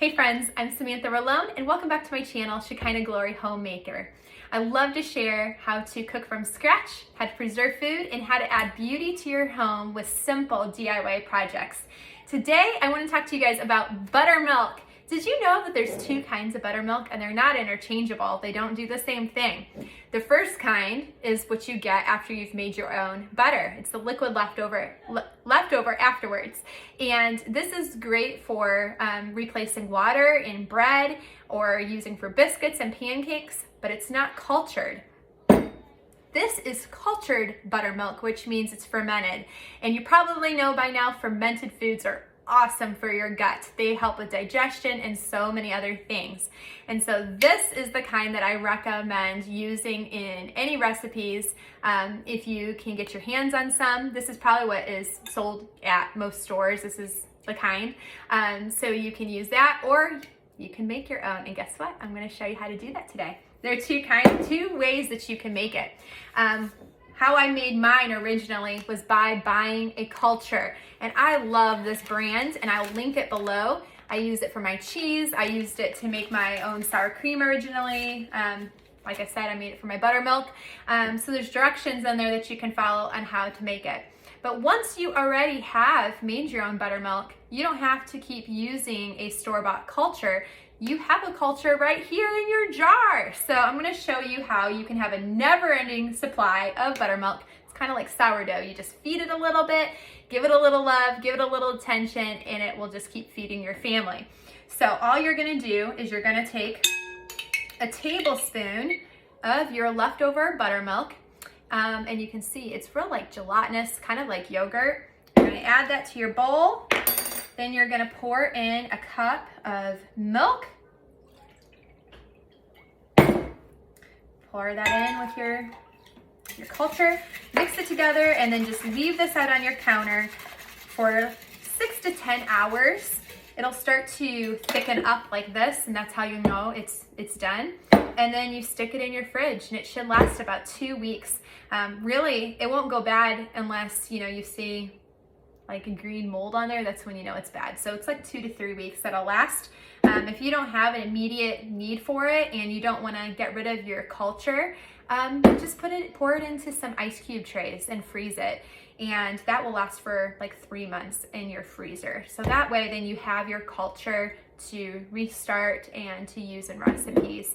Hey friends, I'm Samantha Rolone and welcome back to my channel, Shekinah Glory Homemaker. I love to share how to cook from scratch, how to preserve food, and how to add beauty to your home with simple DIY projects. Today, I want to talk to you guys about buttermilk. Did you know that there's two kinds of buttermilk and they're not interchangeable? They don't do the same thing. The first kind is what you get after you've made your own butter. It's the liquid leftover afterwards. And this is great for replacing water in bread or using for biscuits and pancakes, but it's not cultured. This is cultured buttermilk, which means it's fermented. And you probably know by now fermented foods are awesome for your gut. They help with digestion and so many other things. And so this is the kind that I recommend using in any recipes. If you can get your hands on some, this is probably what is sold at most stores. This is the kind. So you can use that or you can make your own. And guess what? I'm going to show you how to do that today. There are two ways that you can make it. How I made mine originally was by buying a culture, and I love this brand and I'll link it below. I use it for my cheese. I used it to make my own sour cream originally. Like I said, I made it for my buttermilk. So there's directions in there that you can follow on how to make it. But once you already have made your own buttermilk, you don't have to keep using a store-bought culture. You have a culture right here in your jar. So I'm going to show you how you can have a never-ending supply of buttermilk. It's kind of like sourdough. You just feed it a little bit, give it a little love, give it a little attention, and it will just keep feeding your family. So all you're going to do is you're going to take a tablespoon of your leftover buttermilk, and you can see it's real like gelatinous, kind of like yogurt. You're going to add that to your bowl. Then you're going to pour in a cup of milk. Pour that in with your culture. Mix it together and then just leave this out on your counter for 6 to 10 hours. It'll start to thicken up like this, and that's how you know it's done. And then you stick it in your fridge, and it should last about 2 weeks. Really, it won't go bad unless you see like a green mold on there. That's when you know it's bad. So it's like 2 to 3 weeks that'll last. If you don't have an immediate need for it and you don't want to get rid of your culture, just pour it into some ice cube trays and freeze it. And that will last for like 3 months in your freezer. So that way then you have your culture to restart and to use in recipes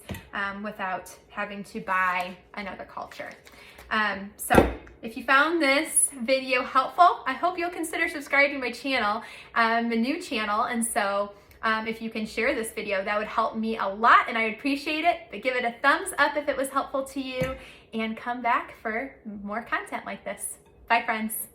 without having to buy another culture. So if you found this video helpful, I hope you'll consider subscribing to my channel. I'm a new channel, and so if you can share this video, that would help me a lot, and I would appreciate it. But give it a thumbs up if it was helpful to you, and come back for more content like this. Bye, friends.